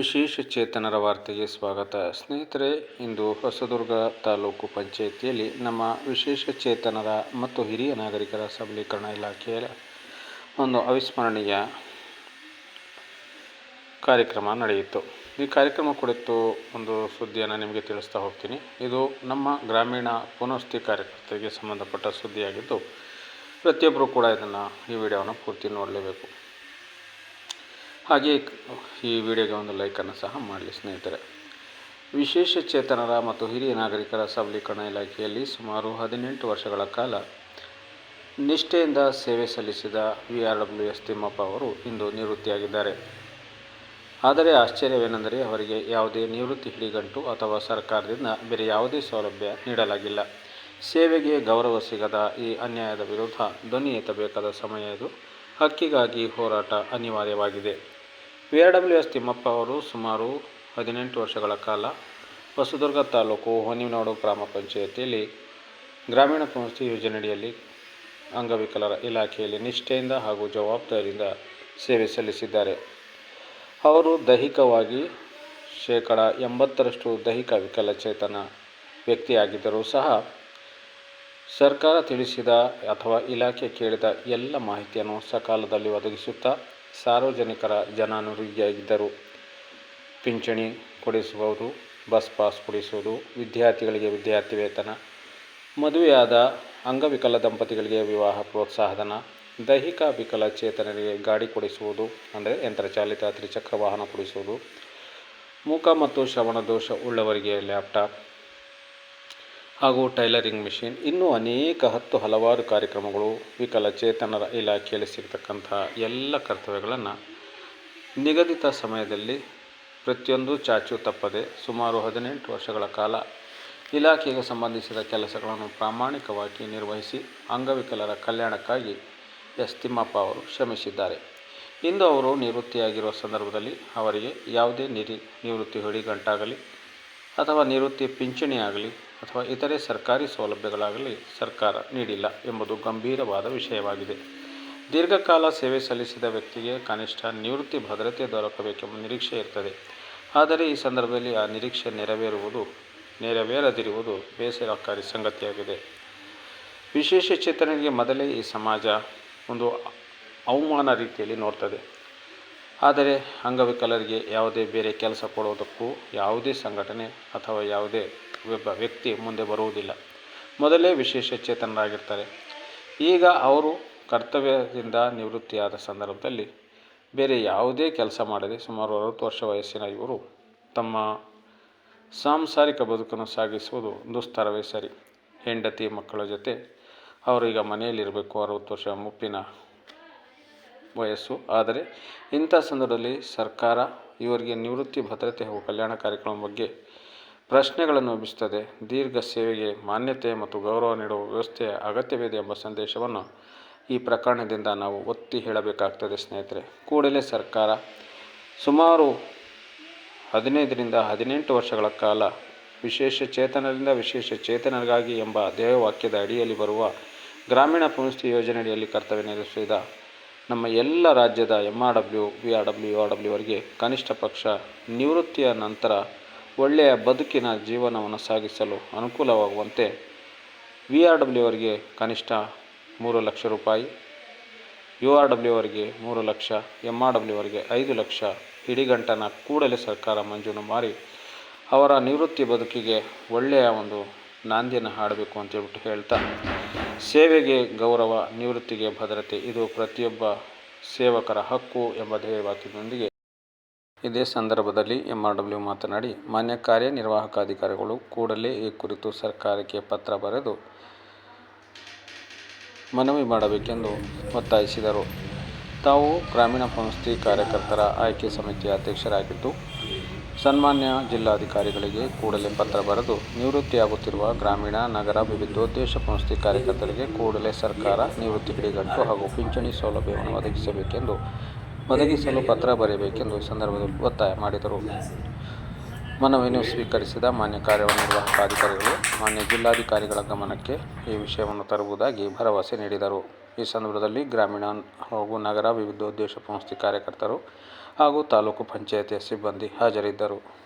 ವಿಶೇಷ ಚೇತನರ ವಾರ್ತೆಗೆ ಸ್ವಾಗತ. ಸ್ನೇಹಿತರೆ, ಇಂದು ಹೊಸದುರ್ಗ ತಾಲೂಕು ಪಂಚಾಯಿತಿಯಲ್ಲಿ ನಮ್ಮ ವಿಶೇಷ ಚೇತನರ ಮತ್ತು ಹಿರಿಯ ನಾಗರಿಕರ ಸಬಲೀಕರಣ ಇಲಾಖೆಯ ಒಂದು ಅವಿಸ್ಮರಣೀಯ ಕಾರ್ಯಕ್ರಮ ನಡೆಯಿತು. ಈ ಕಾರ್ಯಕ್ರಮ ಕುರಿತು ಒಂದು ಸುದ್ದಿಯನ್ನು ನಿಮಗೆ ತಿಳಿಸ್ತಾ ಹೋಗ್ತೀನಿ. ಇದು ನಮ್ಮ ಗ್ರಾಮೀಣ ಪುನರ್ವಸತಿ ಕಾರ್ಯಕರ್ತರಿಗೆ ಸಂಬಂಧಪಟ್ಟ ಸುದ್ದಿಯಾಗಿದ್ದು, ಪ್ರತಿಯೊಬ್ಬರು ಕೂಡ ಈ ವಿಡಿಯೋವನ್ನು ಪೂರ್ತಿ ನೋಡಲೇಬೇಕು. ಹಾಗೆ ಈ ವಿಡಿಯೋಗೆ ಒಂದು ಲೈಕನ್ನು ಸಹ ಮಾಡಲಿ. ಸ್ನೇಹಿತರೆ, ವಿಶೇಷ ಚೇತನರ ಮತ್ತು ಹಿರಿಯ ನಾಗರಿಕರ ಸಬಲೀಕರಣ ಇಲಾಖೆಯಲ್ಲಿ ಸುಮಾರು 18 ವರ್ಷಗಳ ಕಾಲ ನಿಷ್ಠೆಯಿಂದ ಸೇವೆ ಸಲ್ಲಿಸಿದ VRWS ತಿಮ್ಮಪ್ಪ ಅವರು ಇಂದು ನಿವೃತ್ತಿಯಾಗಿದ್ದಾರೆ. ಆದರೆ ಆಶ್ಚರ್ಯವೇನೆಂದರೆ, ಅವರಿಗೆ ಯಾವುದೇ ನಿವೃತ್ತಿ ಹಿಡಿಗಂಟು ಅಥವಾ ಸರ್ಕಾರದಿಂದ ಬೇರೆ ಯಾವುದೇ ಸೌಲಭ್ಯ ನೀಡಲಾಗಿಲ್ಲ. ಸೇವೆಗೆ ಗೌರವ ಸಿಗದ ಈ ಅನ್ಯಾಯದ ವಿರುದ್ಧ ಧ್ವನಿ ಎತ್ತಬೇಕಾದ ಸಮಯ ಇದು. ಹಕ್ಕಿಗಾಗಿ ಹೋರಾಟ ಅನಿವಾರ್ಯವಾಗಿದೆ. VRWS ತಿಮ್ಮಪ್ಪ ಅವರು ಸುಮಾರು 18 ವರ್ಷಗಳ ಕಾಲ ಹೊಸದುರ್ಗ ತಾಲೂಕು ಹೊನ್ನಿನೋಡು ಗ್ರಾಮ ಪಂಚಾಯಿತಿಯಲ್ಲಿ ಗ್ರಾಮೀಣ ಪುನರ್ವಸತಿ ಯೋಜನೆಯಡಿಯಲ್ಲಿ ಅಂಗವಿಕಲರ ಇಲಾಖೆಯಲ್ಲಿ ನಿಷ್ಠೆಯಿಂದ ಹಾಗೂ ಜವಾಬ್ದಾರಿಯಿಂದ ಸೇವೆ ಸಲ್ಲಿಸಿದ್ದಾರೆ. ಅವರು ದೈಹಿಕವಾಗಿ 80% ದೈಹಿಕ ವಿಕಲಚೇತನ ವ್ಯಕ್ತಿಯಾಗಿದ್ದರೂ ಸಹ ಸರ್ಕಾರ ತಿಳಿಸಿದ ಅಥವಾ ಇಲಾಖೆ ಕೇಳಿದ ಎಲ್ಲ ಮಾಹಿತಿಯನ್ನು ಸಕಾಲದಲ್ಲಿ ಒದಗಿಸುತ್ತಾ ಸಾರ್ವಜನಿಕರ ಜನಾನುರಾಗಿಯಾಗಿದ್ದರು. ಪಿಂಚಣಿ ಕೊಡಿಸುವುದು, ಬಸ್ ಪಾಸ್ ಕೊಡಿಸುವುದು, ವಿದ್ಯಾರ್ಥಿಗಳಿಗೆ ವಿದ್ಯಾರ್ಥಿ ವೇತನ, ಮದುವೆಯಾದ ಅಂಗವಿಕಲ ದಂಪತಿಗಳಿಗೆ ವಿವಾಹ ಪ್ರೋತ್ಸಾಹಧನ, ದೈಹಿಕ ವಿಕಲಚೇತನರಿಗೆ ಗಾಡಿ ಕೊಡಿಸುವುದು ಅಂದರೆ ಯಂತ್ರಚಾಲಿತ ತ್ರಿಚಕ್ರ ವಾಹನ ಕೊಡಿಸುವುದು, ಮೂಕ ಮತ್ತು ಶ್ರವಣ ದೋಷ ಉಳ್ಳವರಿಗೆ ಲ್ಯಾಪ್ಟಾಪ್ ಹಾಗೂ ಟೈಲರಿಂಗ್ ಮಿಷಿನ್, ಇನ್ನೂ ಅನೇಕ ಹಲವಾರು ಕಾರ್ಯಕ್ರಮಗಳು ವಿಕಲಚೇತನರ ಇಲಾಖೆಯಲ್ಲಿ ಸಿಗ್ತಕ್ಕಂತಹ ಎಲ್ಲ ಕರ್ತವ್ಯಗಳನ್ನು ನಿಗದಿತ ಸಮಯದಲ್ಲಿ ಪ್ರತಿಯೊಂದು ಚಾಚು ತಪ್ಪದೆ ಸುಮಾರು 18 ವರ್ಷಗಳ ಕಾಲ ಇಲಾಖೆಗೆ ಸಂಬಂಧಿಸಿದ ಕೆಲಸಗಳನ್ನು ಪ್ರಾಮಾಣಿಕವಾಗಿ ನಿರ್ವಹಿಸಿ ಅಂಗವಿಕಲರ ಕಲ್ಯಾಣಕ್ಕಾಗಿ ತಿಮ್ಮಪ್ಪ ಅವರು ಶ್ರಮಿಸಿದ್ದಾರೆ. ಇಂದು ಅವರು ನಿವೃತ್ತಿಯಾಗಿರುವ ಸಂದರ್ಭದಲ್ಲಿ ಅವರಿಗೆ ಯಾವುದೇ ನಿವೃತ್ತಿ ಹೊಡಿಗಂಟಾಗಲಿ ಅಥವಾ ನಿವೃತ್ತಿ ಪಿಂಚಣಿ ಆಗಲಿ ಅಥವಾ ಇತರೆ ಸರ್ಕಾರಿ ಸೌಲಭ್ಯಗಳಾಗಲಿ ಸರ್ಕಾರ ನೀಡಿಲ್ಲ ಎಂಬುದು ಗಂಭೀರವಾದ ವಿಷಯವಾಗಿದೆ. ದೀರ್ಘಕಾಲ ಸೇವೆ ಸಲ್ಲಿಸಿದ ವ್ಯಕ್ತಿಗೆ ಕನಿಷ್ಠ ನಿವೃತ್ತಿ ಭದ್ರತೆ ದೊರಕಬೇಕೆಂಬ ನಿರೀಕ್ಷೆ ಇರ್ತದೆ. ಆದರೆ ಈ ಸಂದರ್ಭದಲ್ಲಿ ಆ ನಿರೀಕ್ಷೆ ನೆರವೇರದಿರುವುದು ಬೇಸರಕಾರಿ ಸಂಗತಿಯಾಗಿದೆ. ವಿಶೇಷ ಚೇತನರಿಗೆ ಮೊದಲೇ ಈ ಸಮಾಜ ಒಂದು ಅವಮಾನ ರೀತಿಯಲ್ಲಿ ನೋಡ್ತದೆ. ಆದರೆ ಅಂಗವಿಕಲರಿಗೆ ಯಾವುದೇ ಬೇರೆ ಕೆಲಸ ಕೊಡೋದಕ್ಕೂ ಯಾವುದೇ ಸಂಘಟನೆ ಅಥವಾ ಯಾವುದೇ ಒಬ್ಬ ವ್ಯಕ್ತಿ ಮುಂದೆ ಬರುವುದಿಲ್ಲ. ಮೊದಲೇ ವಿಶೇಷ ಚೇತನರಾಗಿರ್ತಾರೆ. ಈಗ ಅವರು ಕರ್ತವ್ಯದಿಂದ ನಿವೃತ್ತಿಯಾದ ಸಂದರ್ಭದಲ್ಲಿ ಬೇರೆ ಯಾವುದೇ ಕೆಲಸ ಮಾಡದೆ ಸುಮಾರು 60 ವರ್ಷ ವಯಸ್ಸಿನ ಇವರು ತಮ್ಮ ಸಾಂಸಾರಿಕ ಬದುಕನ್ನು ಸಾಗಿಸುವುದು ದುಸ್ತರವೇ ಸರಿ. ಹೆಂಡತಿ ಮಕ್ಕಳ ಜೊತೆ ಅವರು ಈಗ ಮನೆಯಲ್ಲಿರಬೇಕು. 60 ವರ್ಷ ಮುಪ್ಪಿನ ವಯಸ್ಸು. ಆದರೆ ಇಂಥ ಸಂದರ್ಭದಲ್ಲಿ ಸರ್ಕಾರ ಇವರಿಗೆ ನಿವೃತ್ತಿ ಭದ್ರತೆ ಹಾಗೂ ಕಲ್ಯಾಣ ಕಾರ್ಯಕ್ರಮ ಬಗ್ಗೆ ಪ್ರಶ್ನೆಗಳನ್ನು ಎಬ್ಬಿಸುತ್ತದೆ. ದೀರ್ಘ ಸೇವೆಗೆ ಮಾನ್ಯತೆ ಮತ್ತು ಗೌರವ ನೀಡುವ ವ್ಯವಸ್ಥೆಯ ಅಗತ್ಯವಿದೆ ಎಂಬ ಸಂದೇಶವನ್ನು ಈ ಪ್ರಕರಣದಿಂದ ನಾವು ಒತ್ತಿ ಹೇಳಬೇಕಾಗ್ತದೆ. ಸ್ನೇಹಿತರೆ, ಕೂಡಲೇ ಸರ್ಕಾರ ಸುಮಾರು 15ರಿಂದ 18 ವರ್ಷಗಳ ಕಾಲ ವಿಶೇಷ ಚೇತನರಿಂದ ವಿಶೇಷ ಚೇತನರಿಗಾಗಿ ಎಂಬ ಧ್ಯೇಯವಾಕ್ಯದ ಅಡಿಯಲ್ಲಿ ಬರುವ ಗ್ರಾಮೀಣ ಪುನರ್ವಸತಿ ಯೋಜನೆಯಡಿಯಲ್ಲಿ ಕರ್ತವ್ಯ ನಿರ್ವಹಿಸಿದ ನಮ್ಮ ಎಲ್ಲ ರಾಜ್ಯದ MRW, VRW, URW ಅವರಿಗೆ ಕನಿಷ್ಠ ಪಕ್ಷ ನಿವೃತ್ತಿಯ ನಂತರ ಒಳ್ಳೆಯ ಬದುಕಿನ ಜೀವನವನ್ನು ಸಾಗಿಸಲು ಅನುಕೂಲವಾಗುವಂತೆ VRW ಅವರಿಗೆ ಕನಿಷ್ಠ 3 ಲಕ್ಷ ರೂಪಾಯಿ, URW ಅವರಿಗೆ 3 ಲಕ್ಷ, MRW ಅವರಿಗೆ 5 ಲಕ್ಷ ಹಿಡಿಗಂಟನ್ನು ಕೂಡಲೇ ಸರ್ಕಾರ ಮಂಜೂರು ಮಾಡಿ ಅವರ ನಿವೃತ್ತಿ ಬದುಕಿಗೆ ಒಳ್ಳೆಯ ಒಂದು ನಾಂದಿಯನ್ನು ಹಾಡಬೇಕು ಅಂತೇಳ್ಬಿಟ್ಟು ಹೇಳ್ತಾ, ಸೇವೆಗೆ ಗೌರವ, ನಿವೃತ್ತಿಗೆ ಭದ್ರತೆ ಇದು ಪ್ರತಿಯೊಬ್ಬ ಸೇವಕರ ಹಕ್ಕು ಎಂಬ ಧ್ಯೇಯವಾಕ್ಯದೊಂದಿಗೆ ಇದೇ ಸಂದರ್ಭದಲ್ಲಿ MRW ಮಾತನಾಡಿ, ಮಾನ್ಯ ಕಾರ್ಯನಿರ್ವಾಹಕ ಅಧಿಕಾರಿಗಳು ಕೂಡಲೇ ಈ ಕುರಿತು ಸರ್ಕಾರಕ್ಕೆ ಪತ್ರ ಬರೆದು ಮನವಿ ಮಾಡಬೇಕೆಂದು ಒತ್ತಾಯಿಸಿದರು. ತಾವು ಗ್ರಾಮೀಣ ಪುನರ್ವಸತಿ ಕಾರ್ಯಕರ್ತರ ಆಯ್ಕೆ ಸಮಿತಿಯ ಅಧ್ಯಕ್ಷರಾಗಿದ್ದು, ಸನ್ಮಾನ್ಯ ಜಿಲ್ಲಾಧಿಕಾರಿಗಳಿಗೆ ಕೂಡಲೇ ಪತ್ರ ಬರೆದು ನಿವೃತ್ತಿಯಾಗುತ್ತಿರುವ ಗ್ರಾಮೀಣ, ನಗರ ವಿವಿಧೋದ್ದೇಶ ಪುನರ್ವಸತಿ ಕಾರ್ಯಕರ್ತರಿಗೆ ಕೂಡಲೇ ಸರ್ಕಾರ ನಿವೃತ್ತಿ ಹಿಡಿಗಂಟು ಹಾಗೂ ಪಿಂಚಣಿ ಸೌಲಭ್ಯವನ್ನು ಒದಗಿಸಲು ಪತ್ರ ಬರೆಯಬೇಕೆಂದು ಈ ಸಂದರ್ಭದಲ್ಲಿ ಒತ್ತಾಯ ಮಾಡಿದರು. ಮನವಿಯನ್ನು ಸ್ವೀಕರಿಸಿದ ಮಾನ್ಯ ಕಾರ್ಯನಿರ್ವಾಹಕ ಅಧಿಕಾರಿಗಳು ಮಾನ್ಯ ಜಿಲ್ಲಾಧಿಕಾರಿಗಳ ಗಮನಕ್ಕೆ ಈ ವಿಷಯವನ್ನು ತರುವುದಾಗಿ ಭರವಸೆ ನೀಡಿದರು. ಈ ಸಂದರ್ಭದಲ್ಲಿ ಗ್ರಾಮೀಣ ಹಾಗೂ ನಗರ ವಿವಿಧೋದ್ದೇಶ ಸಂಸ್ಥೆ ಕಾರ್ಯಕರ್ತರು ಹಾಗೂ ತಾಲೂಕು ಪಂಚಾಯತಿಯ ಸಿಬ್ಬಂದಿ ಹಾಜರಿದ್ದರು.